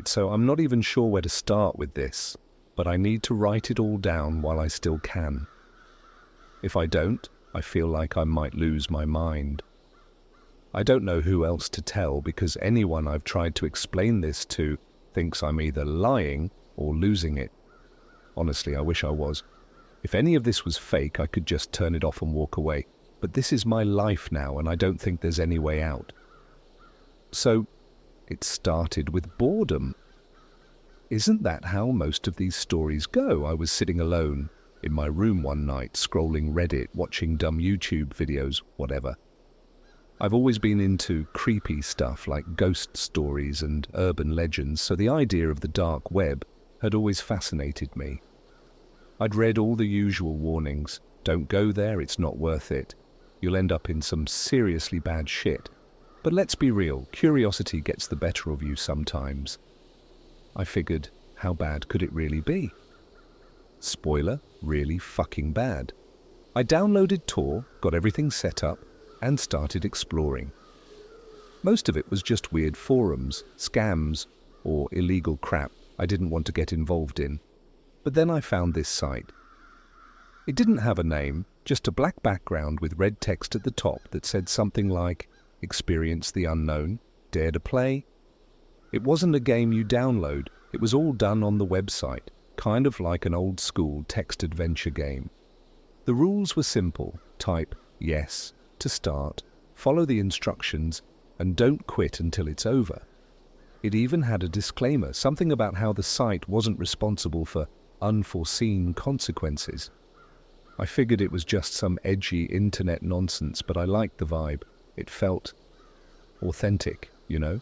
Right, so I'm not even sure where to start with this, but I need to write it all down while I still can. If I don't, I feel like I might lose my mind. I don't know who else to tell because anyone I've tried to explain this to thinks I'm either lying or losing it. Honestly, I wish I was. If any of this was fake, I could just turn it off and walk away. But this is my life now, and I don't think there's any way out. So, it started with boredom. Isn't that how most of these stories go? I was sitting alone in my room one night, scrolling Reddit, watching dumb YouTube videos, whatever. I've always been into creepy stuff like ghost stories and urban legends, so the idea of the dark web had always fascinated me. I'd read all the usual warnings. Don't go there, it's not worth it. You'll end up in some seriously bad shit. But let's be real, curiosity gets the better of you sometimes. I figured, how bad could it really be? Spoiler, really fucking bad. I downloaded Tor, got everything set up, and started exploring. Most of it was just weird forums, scams, or illegal crap I didn't want to get involved in. But then I found this site. It didn't have a name, just a black background with red text at the top that said something like, "Experience the unknown, dare to play?" It wasn't a game you download, it was all done on the website, kind of like an old school text adventure game. The rules were simple: type yes to start, follow the instructions, and don't quit until it's over. It even had a disclaimer, something about how the site wasn't responsible for unforeseen consequences. I figured it was just some edgy internet nonsense, but I liked the vibe. It felt authentic, you know?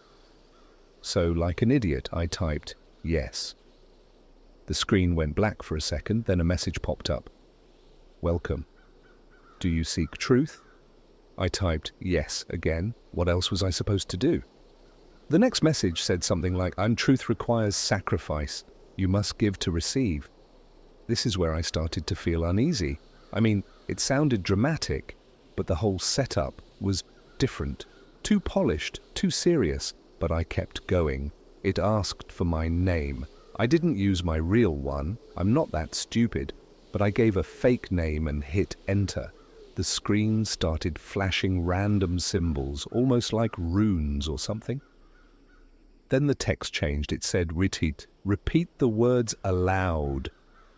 So, like an idiot, I typed yes. The screen went black for a second, then a message popped up. Welcome. Do you seek truth? I typed yes again. What else was I supposed to do? The next message said something like, "Untruth requires sacrifice. You must give to receive." This is where I started to feel uneasy. I mean, it sounded dramatic, but the whole setup was different. Too polished, too serious, but I kept going. It asked for my name. I didn't use my real one. I'm not that stupid, but I gave a fake name and hit enter. The screen started flashing random symbols, almost like runes or something. Then the text changed. It said, repeat the words aloud.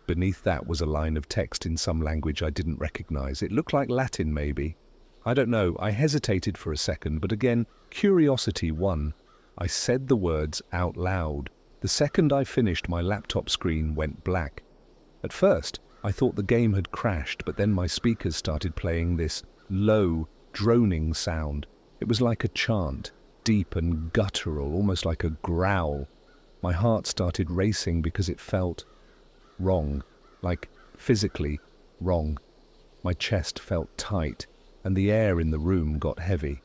Beneath that was a line of text in some language I didn't recognize. It looked like Latin, maybe. I don't know. I hesitated for a second, but again, curiosity won. I said the words out loud. The second I finished, my laptop screen went black. At first, I thought the game had crashed, but then my speakers started playing this low, droning sound. It was like a chant, deep and guttural, almost like a growl. My heart started racing because it felt wrong, like physically wrong. My chest felt tight, and the air in the room got heavy.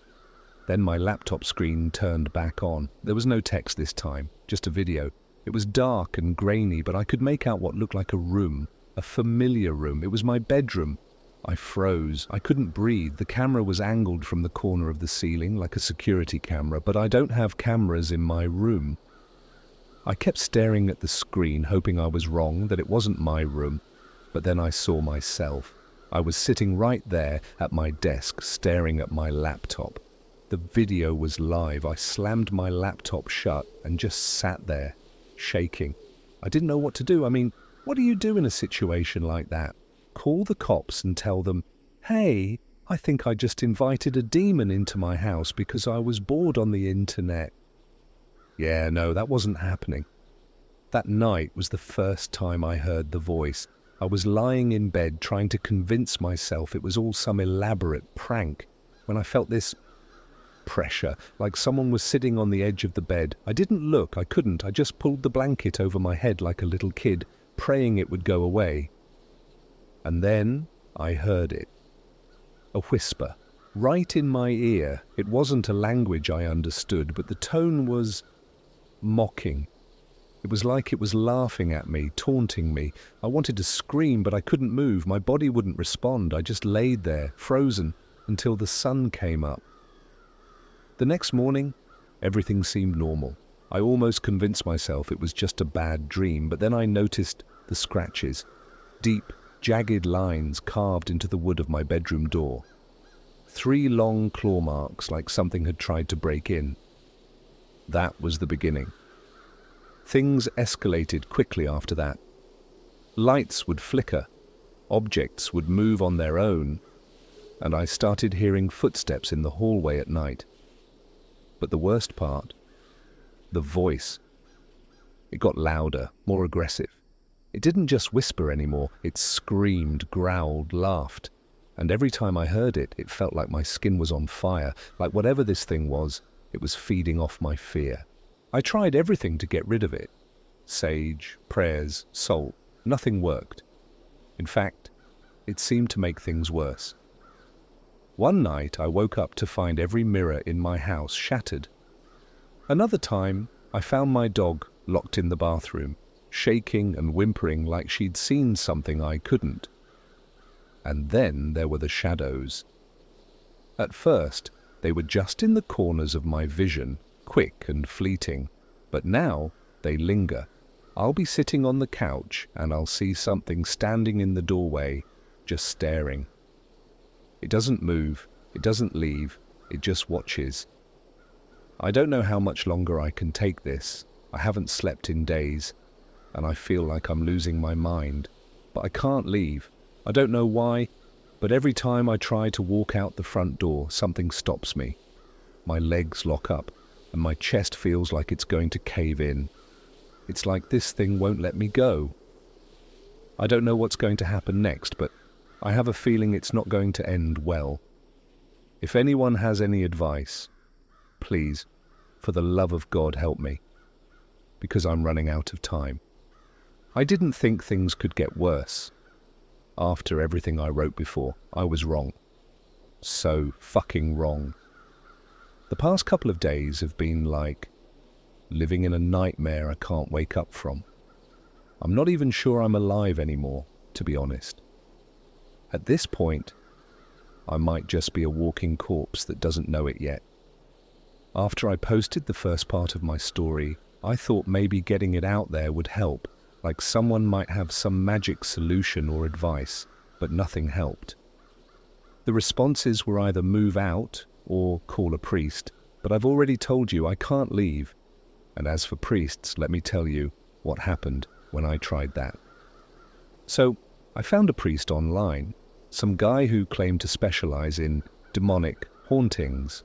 Then my laptop screen turned back on. There was no text this time, just a video. It was dark and grainy, but I could make out what looked like a room, a familiar room. It was my bedroom. I froze. I couldn't breathe. The camera was angled from the corner of the ceiling, like a security camera, but I don't have cameras in my room. I kept staring at the screen, hoping I was wrong, that it wasn't my room. But then I saw myself. I was sitting right there at my desk, staring at my laptop. The video was live. I slammed my laptop shut and just sat there, shaking. I didn't know what to do. I mean, what do you do in a situation like that? Call the cops and tell them, "Hey, I think I just invited a demon into my house because I was bored on the internet." Yeah, no, that wasn't happening. That night was the first time I heard the voice. I was lying in bed trying to convince myself it was all some elaborate prank when I felt this pressure, like someone was sitting on the edge of the bed. I didn't look, I couldn't. I just pulled the blanket over my head like a little kid, praying it would go away. And then I heard it. A whisper, right in my ear. It wasn't a language I understood, but the tone was mocking. It was like it was laughing at me, taunting me. I wanted to scream, but I couldn't move. My body wouldn't respond. I just laid there, frozen, until the sun came up. The next morning, everything seemed normal. I almost convinced myself it was just a bad dream, but then I noticed the scratches, deep, jagged lines carved into the wood of my bedroom door. 3 long claw marks like something had tried to break in. That was the beginning. Things escalated quickly after that. Lights would flicker, objects would move on their own, and I started hearing footsteps in the hallway at night. But the worst part, the voice. It got louder, more aggressive. It didn't just whisper anymore, it screamed, growled, laughed. And every time I heard it, it felt like my skin was on fire, like whatever this thing was, it was feeding off my fear. I tried everything to get rid of it. Sage, prayers, salt, nothing worked. In fact, it seemed to make things worse. One night I woke up to find every mirror in my house shattered. Another time, I found my dog locked in the bathroom, shaking and whimpering like she'd seen something I couldn't. And then there were the shadows. At first, they were just in the corners of my vision, quick and fleeting, but now they linger. I'll be sitting on the couch and I'll see something standing in the doorway, just staring. It doesn't move, it doesn't leave, it just watches. I don't know how much longer I can take this. I haven't slept in days, and I feel like I'm losing my mind. But I can't leave. I don't know why, but every time I try to walk out the front door, something stops me. My legs lock up, and my chest feels like it's going to cave in. It's like this thing won't let me go. I don't know what's going to happen next, but I have a feeling it's not going to end well. If anyone has any advice, please, for the love of God, help me, because I'm running out of time. I didn't think things could get worse. After everything I wrote before, I was wrong. So fucking wrong. The past couple of days have been like living in a nightmare I can't wake up from. I'm not even sure I'm alive anymore, to be honest. At this point, I might just be a walking corpse that doesn't know it yet. After I posted the first part of my story, I thought maybe getting it out there would help, like someone might have some magic solution or advice, but nothing helped. The responses were either move out or call a priest, but I've already told you I can't leave. And as for priests, let me tell you what happened when I tried that. So, I found a priest online, some guy who claimed to specialize in demonic hauntings.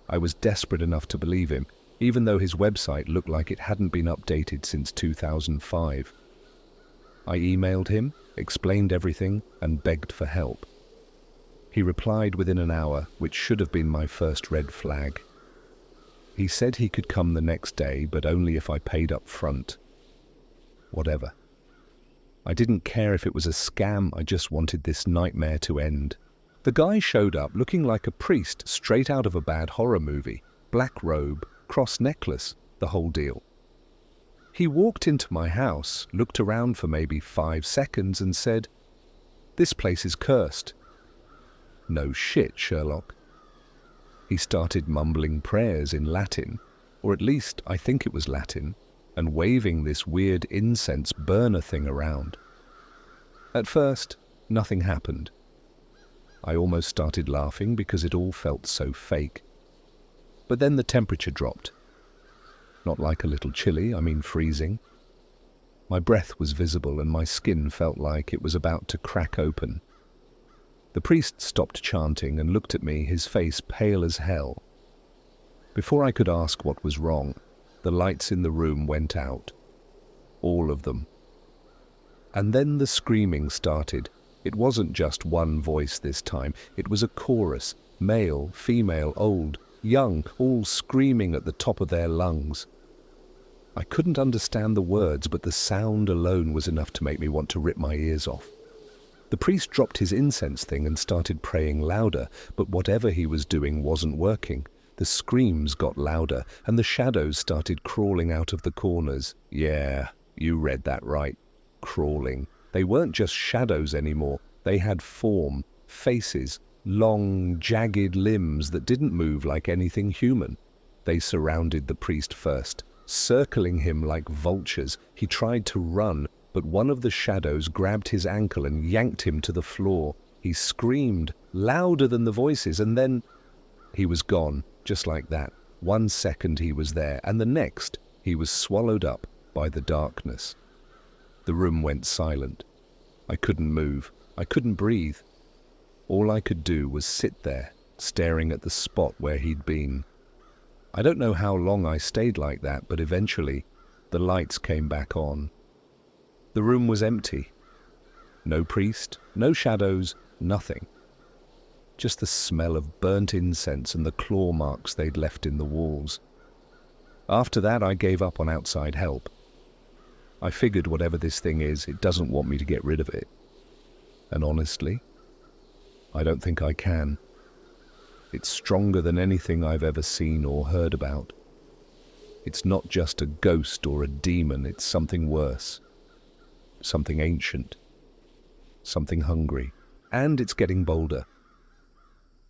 I was desperate enough to believe him, even though his website looked like it hadn't been updated since 2005. I emailed him, explained everything, and begged for help. He replied within an hour, which should have been my first red flag. He said he could come the next day, but only if I paid up front. Whatever. I didn't care if it was a scam, I just wanted this nightmare to end. The guy showed up looking like a priest straight out of a bad horror movie. Black robe, cross necklace, the whole deal. He walked into my house, looked around for maybe 5 seconds and said, "This place is cursed." No shit, Sherlock. He started mumbling prayers in Latin, or at least I think it was Latin, and waving this weird incense burner thing around. At first, nothing happened. I almost started laughing because it all felt so fake. But then the temperature dropped. Not like a little chilly, I mean freezing. My breath was visible and my skin felt like it was about to crack open. The priest stopped chanting and looked at me, his face pale as hell. Before I could ask what was wrong, the lights in the room went out. All of them. And then the screaming started. It wasn't just one voice this time. It was a chorus, male, female, old, young, all screaming at the top of their lungs. I couldn't understand the words, but the sound alone was enough to make me want to rip my ears off. The priest dropped his incense thing and started praying louder, but whatever he was doing wasn't working. The screams got louder, and the shadows started crawling out of the corners. Yeah, you read that right. Crawling. They weren't just shadows anymore. They had form, faces, long, jagged limbs that didn't move like anything human. They surrounded the priest first, circling him like vultures. He tried to run, but one of the shadows grabbed his ankle and yanked him to the floor. He screamed, louder than the voices, and then he was gone, just like that. 1 second he was there, and the next he was swallowed up by the darkness. The room went silent. I couldn't move. I couldn't breathe. All I could do was sit there, staring at the spot where he'd been. I don't know how long I stayed like that, but eventually the lights came back on. The room was empty. No priest, no shadows, nothing. Just the smell of burnt incense and the claw marks they'd left in the walls. After that, I gave up on outside help. I figured whatever this thing is, it doesn't want me to get rid of it. And honestly, I don't think I can. It's stronger than anything I've ever seen or heard about. It's not just a ghost or a demon, it's something worse. Something ancient. Something hungry. And it's getting bolder.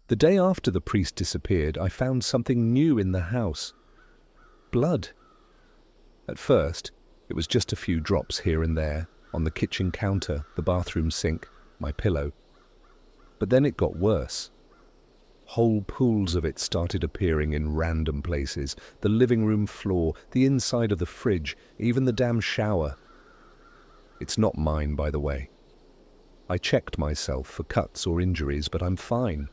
The day after the priest disappeared, I found something new in the house. Blood. At first, it was just a few drops here and there, on the kitchen counter, the bathroom sink, my pillow. But then it got worse. Whole pools of it started appearing in random places. The living room floor, the inside of the fridge, even the damn shower. It's not mine, by the way. I checked myself for cuts or injuries, but I'm fine.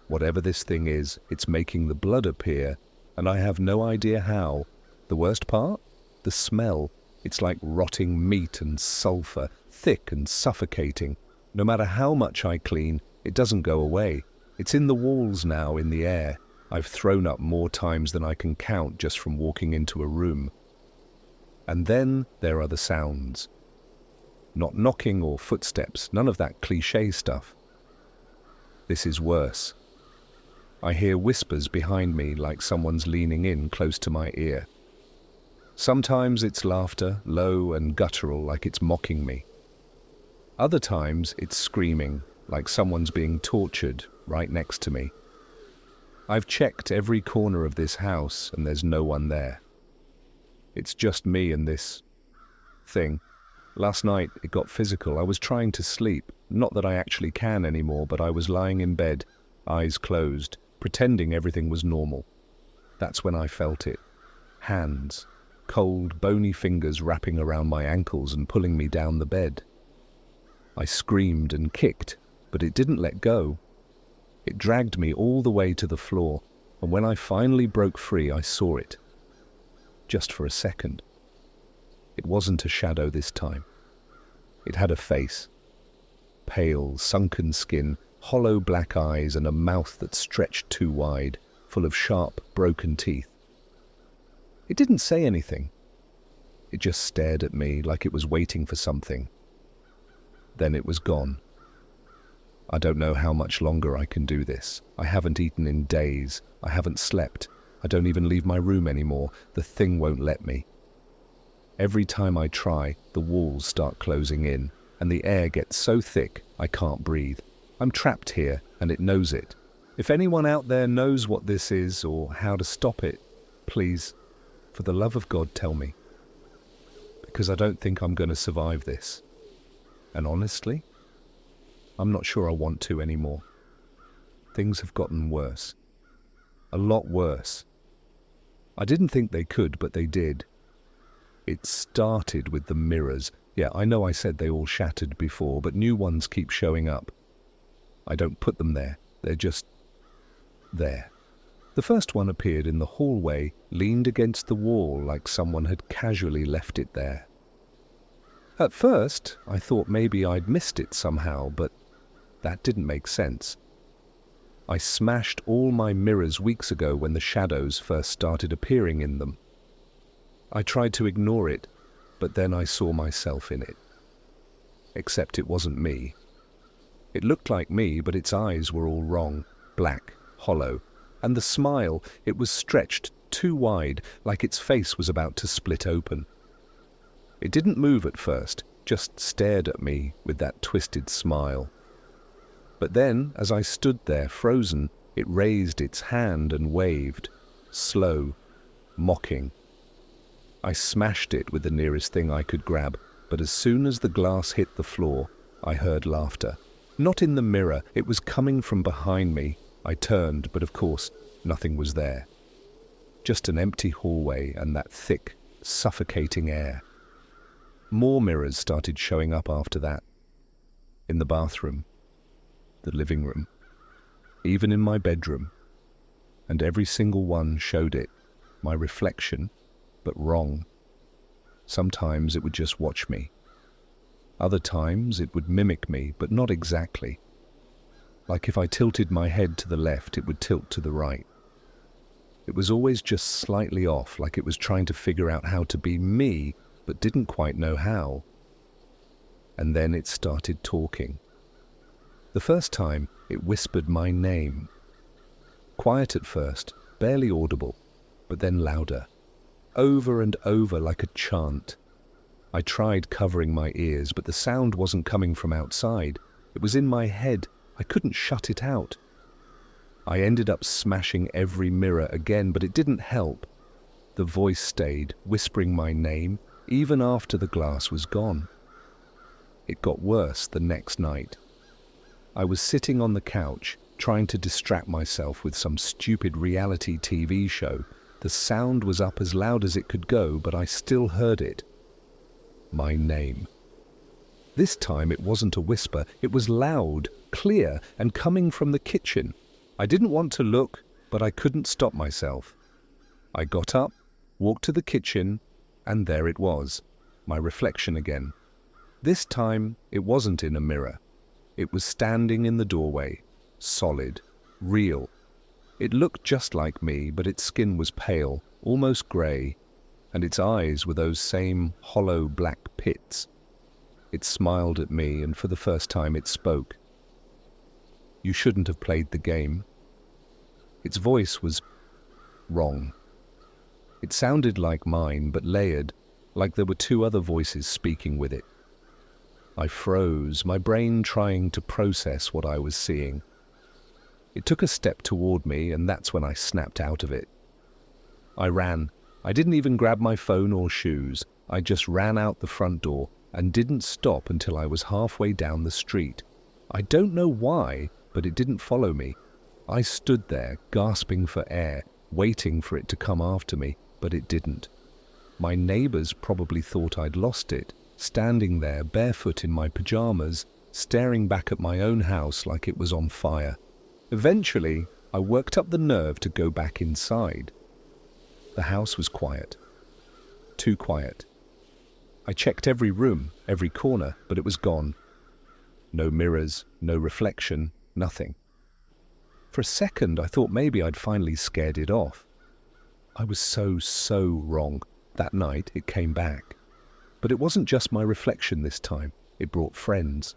Whatever this thing is, it's making the blood appear, and I have no idea how. The worst part? The smell. It's like rotting meat and sulfur, thick and suffocating. No matter how much I clean, it doesn't go away. It's in the walls now, in the air. I've thrown up more times than I can count just from walking into a room. And then there are the sounds. Not knocking or footsteps, none of that cliché stuff. This is worse. I hear whispers behind me like someone's leaning in close to my ear. Sometimes it's laughter, low and guttural, like it's mocking me. Other times it's screaming, like someone's being tortured right next to me. I've checked every corner of this house and there's no one there. It's just me and this thing. Last night it got physical. I was trying to sleep. Not that I actually can anymore, but I was lying in bed, eyes closed, pretending everything was normal. That's when I felt it. Hands. Cold, bony fingers wrapping around my ankles and pulling me down the bed. I screamed and kicked, but it didn't let go. It dragged me all the way to the floor, and when I finally broke free, I saw it. Just for a second. It wasn't a shadow this time. It had a face. Pale, sunken skin, hollow black eyes, and a mouth that stretched too wide, full of sharp, broken teeth. It didn't say anything. It just stared at me like it was waiting for something. Then it was gone. I don't know how much longer I can do this. I haven't eaten in days. I haven't slept. I don't even leave my room anymore. The thing won't let me. Every time I try, the walls start closing in, and the air gets so thick I can't breathe. I'm trapped here, and it knows it. If anyone out there knows what this is or how to stop it, please, for the love of God, tell me. Because I don't think I'm going to survive this. And honestly, I'm not sure I want to anymore. Things have gotten worse. A lot worse. I didn't think they could, but they did. It started with the mirrors. Yeah, I know I said they all shattered before, but new ones keep showing up. I don't put them there. They're just there. The first one appeared in the hallway, leaned against the wall like someone had casually left it there. At first, I thought maybe I'd missed it somehow, but that didn't make sense. I smashed all my mirrors weeks ago when the shadows first started appearing in them. I tried to ignore it, but then I saw myself in it. Except it wasn't me. It looked like me, but its eyes were all wrong, black, hollow, and the smile, it was stretched too wide, like its face was about to split open. It didn't move at first, just stared at me with that twisted smile. But then, as I stood there frozen, it raised its hand and waved, slow, mocking. I smashed it with the nearest thing I could grab, but as soon as the glass hit the floor, I heard laughter. Not in the mirror, it was coming from behind me. I turned, but of course, nothing was there. Just an empty hallway and that thick, suffocating air. More mirrors started showing up after that. In the bathroom, the living room, even in my bedroom. And every single one showed it, my reflection, but wrong. Sometimes it would just watch me. Other times it would mimic me, but not exactly. Like if I tilted my head to the left, it would tilt to the right. It was always just slightly off, like it was trying to figure out how to be me, but didn't quite know how. And then it started talking. The first time, it whispered my name. Quiet at first, barely audible, but then louder. Over and over like a chant. I tried covering my ears, but the sound wasn't coming from outside. It was in my head. I couldn't shut it out. I ended up smashing every mirror again, but it didn't help. The voice stayed, whispering my name, even after the glass was gone. It got worse the next night. I was sitting on the couch, trying to distract myself with some stupid reality TV show. The sound was up as loud as it could go, but I still heard it. My name. This time it wasn't a whisper, it was loud, clear, and coming from the kitchen. I didn't want to look, but I couldn't stop myself. I got up, walked to the kitchen, and there it was, my reflection again. This time it wasn't in a mirror. It was standing in the doorway, solid, real. It looked just like me, but its skin was pale, almost grey, and its eyes were those same hollow black pits. It smiled at me, and for the first time it spoke. You shouldn't have played the game. Its voice was wrong. It sounded like mine, but layered, like there were two other voices speaking with it. I froze, my brain trying to process what I was seeing. It took a step toward me, and that's when I snapped out of it. I ran. I didn't even grab my phone or shoes. I just ran out the front door and didn't stop until I was halfway down the street. I don't know why, but it didn't follow me. I stood there, gasping for air, waiting for it to come after me, but it didn't. My neighbors probably thought I'd lost it, standing there barefoot in my pajamas, staring back at my own house like it was on fire. Eventually, I worked up the nerve to go back inside. The house was quiet. Too quiet. I checked every room, every corner, but it was gone. No mirrors, no reflection, nothing. For a second, I thought maybe I'd finally scared it off. I was so wrong. That night, it came back. But it wasn't just my reflection this time. It brought friends.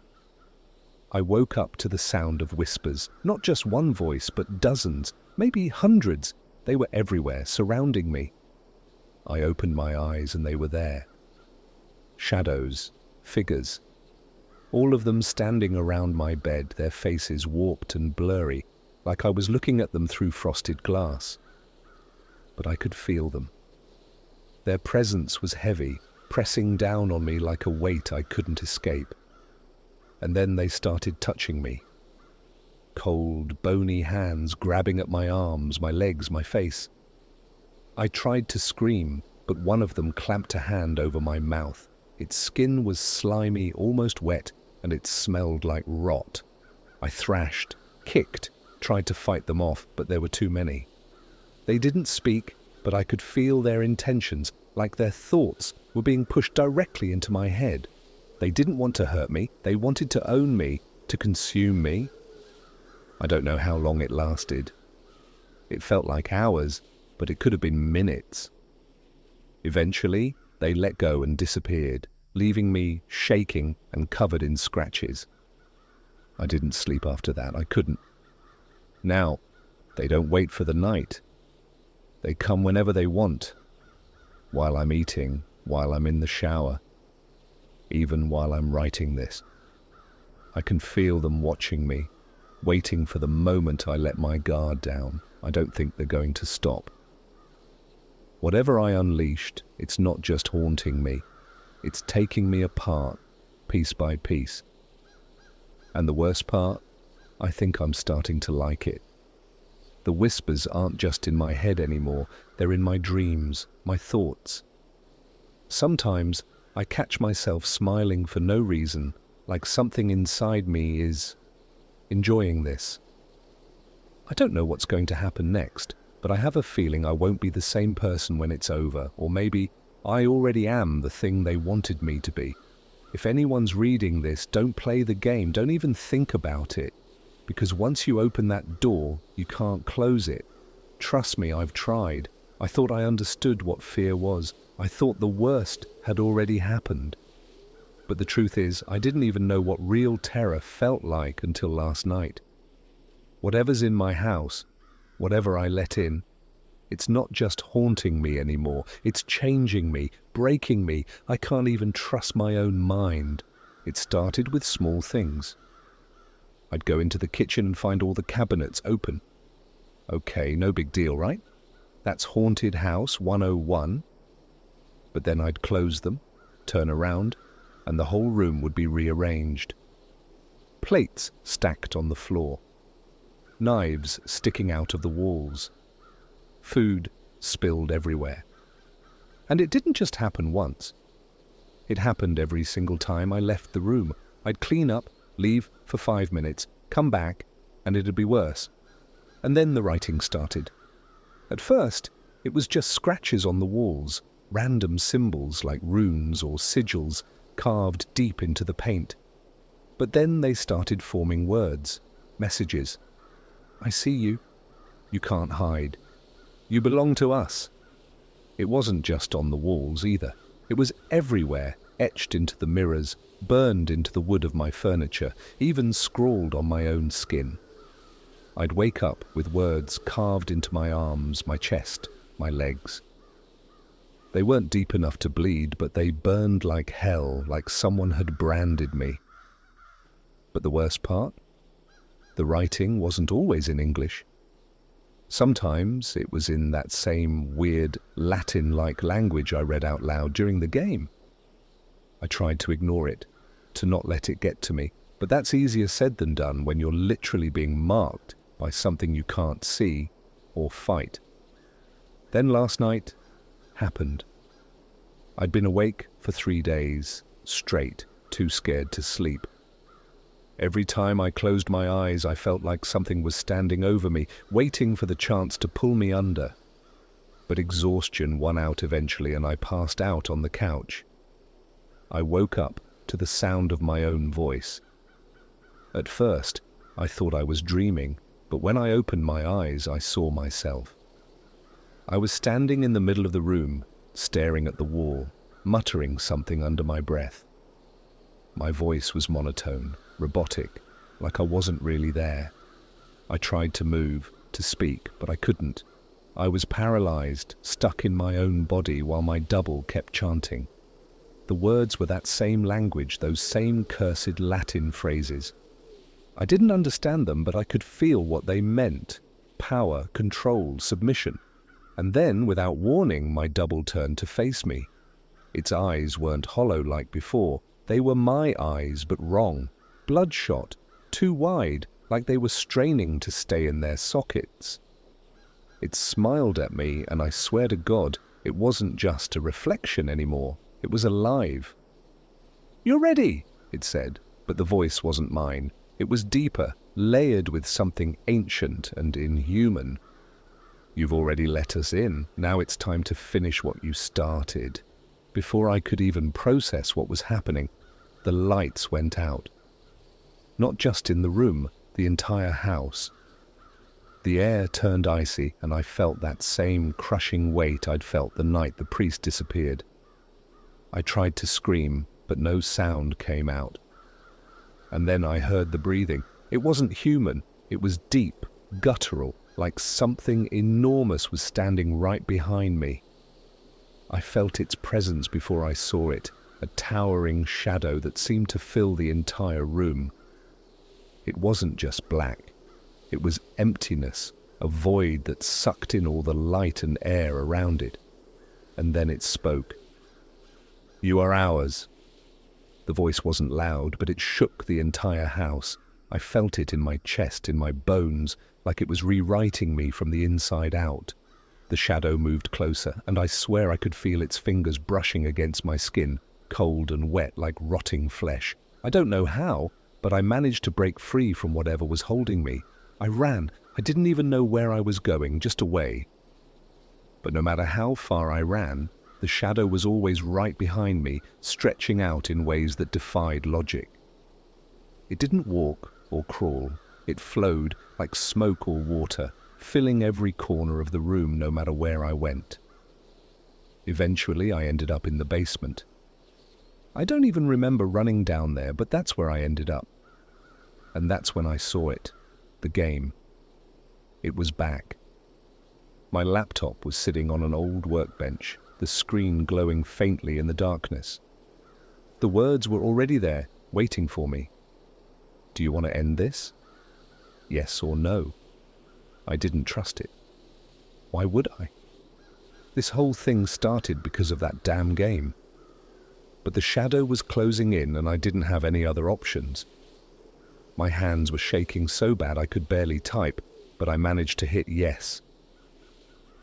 I woke up to the sound of whispers, not just one voice, but dozens, maybe hundreds. They were everywhere, surrounding me. I opened my eyes and they were there. Shadows, figures, all of them standing around my bed, their faces warped and blurry, like I was looking at them through frosted glass. But I could feel them. Their presence was heavy, pressing down on me like a weight I couldn't escape. And then they started touching me. Cold, bony hands grabbing at my arms, my legs, my face. I tried to scream, but one of them clamped a hand over my mouth. Its skin was slimy, almost wet, and it smelled like rot. I thrashed, kicked, tried to fight them off, but there were too many. They didn't speak, but I could feel their intentions, like their thoughts were being pushed directly into my head. They didn't want to hurt me, they wanted to own me, to consume me. I don't know how long it lasted. It felt like hours, but it could have been minutes. Eventually, they let go and disappeared, leaving me shaking and covered in scratches. I didn't sleep after that, I couldn't. Now, they don't wait for the night. They come whenever they want, while I'm eating, while I'm in the shower, even while I'm writing this. I can feel them watching me, waiting for the moment I let my guard down. I don't think they're going to stop. Whatever I unleashed, it's not just haunting me. It's taking me apart, piece by piece. And the worst part? I think I'm starting to like it. The whispers aren't just in my head anymore, they're in my dreams, my thoughts. Sometimes I catch myself smiling for no reason, like something inside me is enjoying this. I don't know what's going to happen next, but I have a feeling I won't be the same person when it's over, or maybe I already am the thing they wanted me to be. If anyone's reading this, don't play the game, don't even think about it, because once you open that door, you can't close it. Trust me, I've tried. I thought I understood what fear was. I thought the worst had already happened. But the truth is, I didn't even know what real terror felt like until last night. Whatever's in my house, whatever I let in, it's not just haunting me anymore. It's changing me, breaking me. I can't even trust my own mind. It started with small things. I'd go into the kitchen and find all the cabinets open. Okay, no big deal, right? That's Haunted House 101. But then I'd close them, turn around, and the whole room would be rearranged. Plates stacked on the floor. Knives sticking out of the walls. Food spilled everywhere. And it didn't just happen once. It happened every single time I left the room. I'd clean up, leave for 5 minutes, come back, and it'd be worse. And then the writing started. At first, it was just scratches on the walls, random symbols like runes or sigils carved deep into the paint. But then they started forming words, messages. I see you. You can't hide. You belong to us. It wasn't just on the walls either. It was everywhere, etched into the mirrors, burned into the wood of my furniture, even scrawled on my own skin. I'd wake up with words carved into my arms, my chest, my legs. They weren't deep enough to bleed, but they burned like hell, like someone had branded me. But the worst part? The writing wasn't always in English. Sometimes it was in that same weird Latin-like language I read out loud during the game. I tried to ignore it, to not let it get to me, but that's easier said than done when you're literally being marked by something you can't see or fight. Then last night happened. I'd been awake for 3 days, straight, too scared to sleep. Every time I closed my eyes, I felt like something was standing over me, waiting for the chance to pull me under. But exhaustion won out eventually, and I passed out on the couch. I woke up to the sound of my own voice. At first, I thought I was dreaming, but when I opened my eyes, I saw myself. I was standing in the middle of the room, staring at the wall, muttering something under my breath. My voice was monotone, robotic, like I wasn't really there. I tried to move, to speak, but I couldn't. I was paralyzed, stuck in my own body while my double kept chanting. The words were that same language, those same cursed Latin phrases. I didn't understand them, but I could feel what they meant. Power, control, submission. And then, without warning, my double turned to face me. Its eyes weren't hollow like before. They were my eyes, but wrong. Bloodshot, too wide, like they were straining to stay in their sockets. It smiled at me, and I swear to God, it wasn't just a reflection anymore. It was alive. "You're ready," it said, but the voice wasn't mine. It was deeper, layered with something ancient and inhuman. "You've already let us in. Now it's time to finish what you started." Before I could even process what was happening, the lights went out. Not just in the room, the entire house. The air turned icy, and I felt that same crushing weight I'd felt the night the priest disappeared. I tried to scream, but no sound came out. And then I heard the breathing. It wasn't human. It was deep, guttural, like something enormous was standing right behind me. I felt its presence before I saw it, a towering shadow that seemed to fill the entire room. It wasn't just black. It was emptiness, a void that sucked in all the light and air around it. and then it spoke. "You are ours." The voice wasn't loud, but it shook the entire house. I felt it in my chest, in my bones, like it was rewriting me from the inside out. The shadow moved closer, and I swear I could feel its fingers brushing against my skin, cold and wet like rotting flesh. I don't know how, but I managed to break free from whatever was holding me. I ran. I didn't even know where I was going, just away. But no matter how far I ran, the shadow was always right behind me, stretching out in ways that defied logic. It didn't walk or crawl. It flowed like smoke or water, filling every corner of the room no matter where I went. Eventually, I ended up in the basement. I don't even remember running down there, but that's where I ended up. And that's when I saw it, the game. It was back. My laptop was sitting on an old workbench, the screen glowing faintly in the darkness. The words were already there, waiting for me. "Do you want to end this? Yes or no?" I didn't trust it. Why would I? This whole thing started because of that damn game. But the shadow was closing in and I didn't have any other options. My hands were shaking so bad I could barely type, but I managed to hit yes.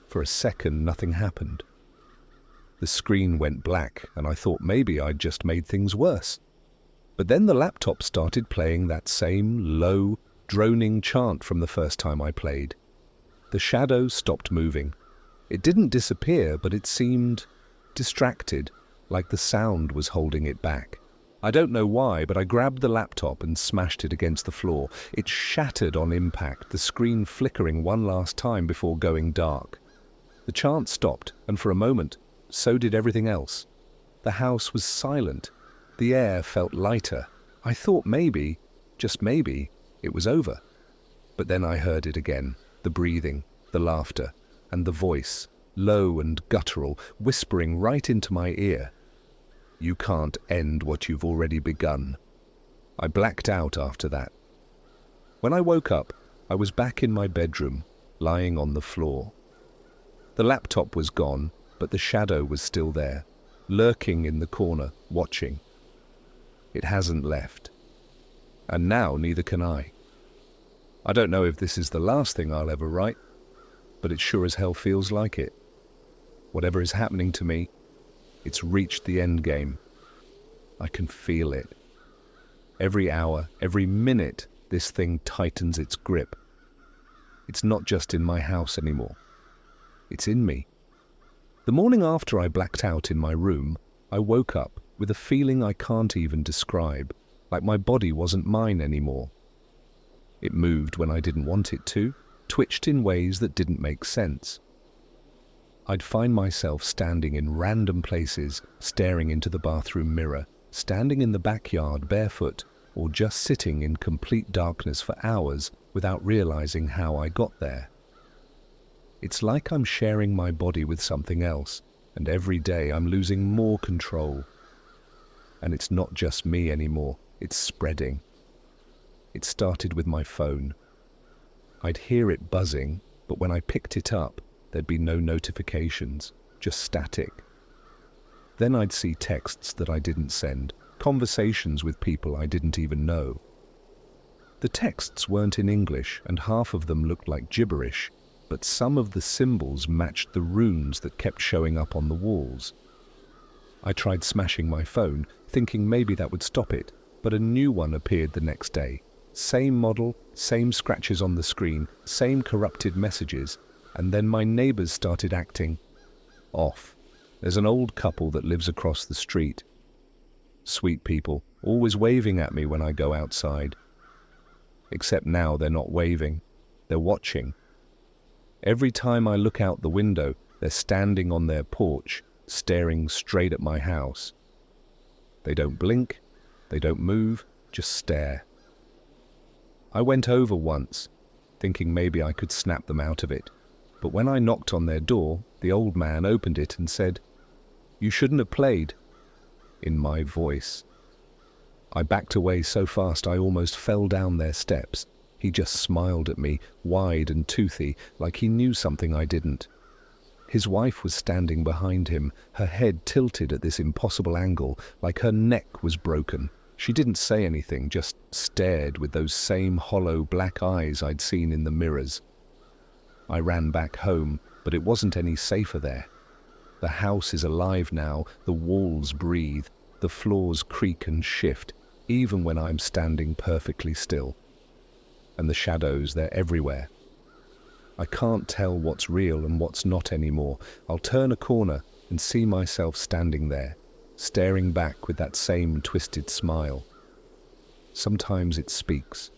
For a second, nothing happened. The screen went black and I thought maybe I'd just made things worse. But then the laptop started playing that same low, droning chant from the first time I played. The shadow stopped moving. It didn't disappear, but it seemed distracted, like the sound was holding it back. I don't know why, but I grabbed the laptop and smashed it against the floor. It shattered on impact, the screen flickering one last time before going dark. The chant stopped, and for a moment, so did everything else. The house was silent. The air felt lighter. I thought maybe, just maybe, it was over. But then I heard it again, the breathing, the laughter, and the voice, low and guttural, whispering right into my ear. "You can't end what you've already begun." I blacked out after that. When I woke up, I was back in my bedroom, lying on the floor. The laptop was gone, but the shadow was still there, lurking in the corner, watching. It hasn't left. And now neither can I. I don't know if this is the last thing I'll ever write, but it sure as hell feels like it. Whatever is happening to me, it's reached the end game. I can feel it. Every hour, every minute, this thing tightens its grip. It's not just in my house anymore. It's in me. The morning after I blacked out in my room, I woke up with a feeling I can't even describe, like my body wasn't mine anymore. It moved when I didn't want it to, twitched in ways that didn't make sense. I'd find myself standing in random places, staring into the bathroom mirror, standing in the backyard barefoot, or just sitting in complete darkness for hours without realizing how I got there. It's like I'm sharing my body with something else, and every day I'm losing more control. And it's not just me anymore, it's spreading. It started with my phone. I'd hear it buzzing, but when I picked it up, there'd be no notifications, just static. Then I'd see texts that I didn't send, conversations with people I didn't even know. The texts weren't in English, and half of them looked like gibberish, but some of the symbols matched the runes that kept showing up on the walls. I tried smashing my phone, thinking maybe that would stop it, but a new one appeared the next day. Same model, same scratches on the screen, same corrupted messages, and then my neighbors started acting off. There's an old couple that lives across the street. Sweet people, always waving at me when I go outside. Except now they're not waving, they're watching. Every time I look out the window, they're standing on their porch, staring straight at my house. They don't blink, they don't move, just stare. I went over once, thinking maybe I could snap them out of it, but when I knocked on their door, the old man opened it and said, "You shouldn't have played," in my voice. I backed away so fast I almost fell down their steps. He just smiled at me, wide and toothy, like he knew something I didn't. His wife was standing behind him, her head tilted at this impossible angle, like her neck was broken. She didn't say anything, just stared with those same hollow black eyes I'd seen in the mirrors. I ran back home, but it wasn't any safer there. The house is alive now, the walls breathe, the floors creak and shift, even when I'm standing perfectly still. And the shadows, they're everywhere. I can't tell what's real and what's not anymore. I'll turn a corner and see myself standing there, staring back with that same twisted smile. Sometimes it speaks.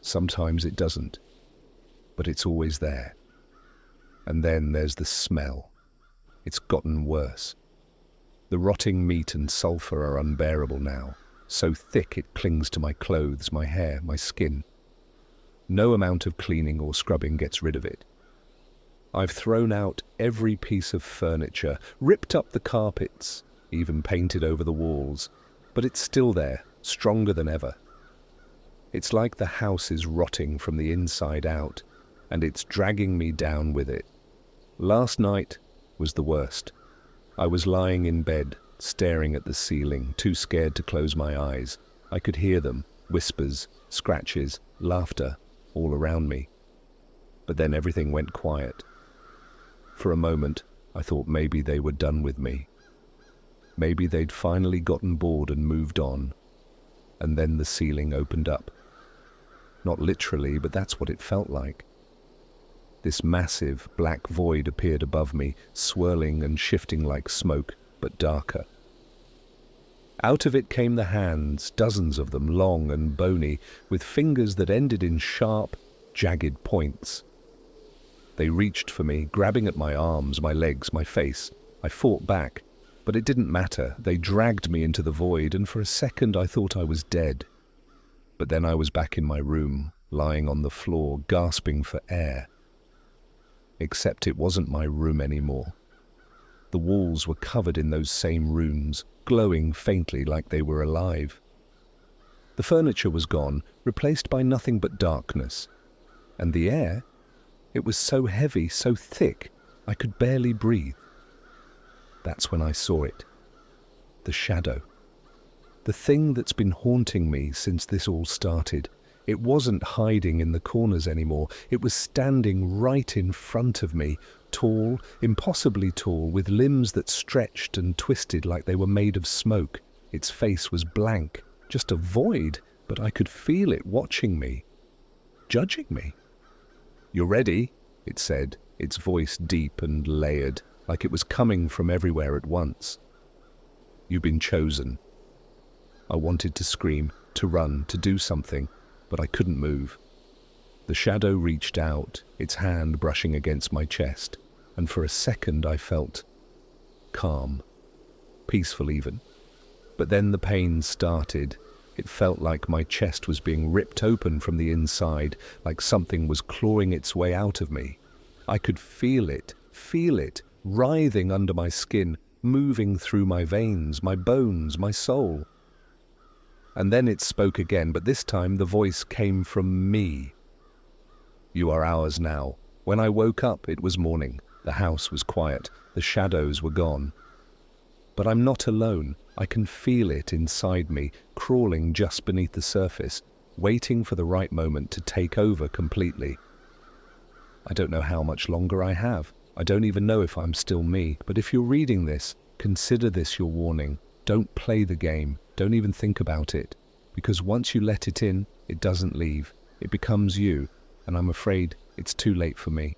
Sometimes it doesn't. But it's always there. And then there's the smell. It's gotten worse. The rotting meat and sulfur are unbearable now, so thick it clings to my clothes, my hair, my skin. No amount of cleaning or scrubbing gets rid of it. I've thrown out every piece of furniture, ripped up the carpets, even painted over the walls, but it's still there, stronger than ever. It's like the house is rotting from the inside out, and it's dragging me down with it. Last night was the worst. I was lying in bed, staring at the ceiling, too scared to close my eyes. I could hear them, whispers, scratches, laughter, all around me. But then everything went quiet. For a moment, I thought maybe they were done with me. Maybe they'd finally gotten bored and moved on. And then the ceiling opened up. Not literally, but that's what it felt like. This massive black void appeared above me, swirling and shifting like smoke, but darker. Out of it came the hands, dozens of them, long and bony, with fingers that ended in sharp, jagged points. They reached for me, grabbing at my arms, my legs, my face. I fought back, but it didn't matter. They dragged me into the void, and for a second I thought I was dead. But then I was back in my room, lying on the floor, gasping for air. Except it wasn't my room anymore. The walls were covered in those same runes, glowing faintly like they were alive. The furniture was gone, replaced by nothing but darkness. And the air? It was so heavy, so thick, I could barely breathe. That's when I saw it. The shadow. The thing that's been haunting me since this all started. It wasn't hiding in the corners anymore. It was standing right in front of me, tall, impossibly tall, with limbs that stretched and twisted like they were made of smoke. Its face was blank, just a void, but I could feel it watching me, judging me. "You're ready," it said, its voice deep and layered, like it was coming from everywhere at once. "You've been chosen." I wanted to scream, to run, to do something, but I couldn't move. The shadow reached out, its hand brushing against my chest, and for a second I felt calm, peaceful even. But then the pain started. It felt like my chest was being ripped open from the inside, like something was clawing its way out of me. I could feel it, writhing under my skin, moving through my veins, my bones, my soul. And then it spoke again, but this time the voice came from me. "You are ours now." When I woke up, it was morning. The house was quiet. The shadows were gone. But I'm not alone. I can feel it inside me, crawling just beneath the surface, waiting for the right moment to take over completely. I don't know how much longer I have. I don't even know if I'm still me. But if you're reading this, consider this your warning. Don't play the game. Don't even think about it. Because once you let it in, it doesn't leave. It becomes you, and I'm afraid it's too late for me.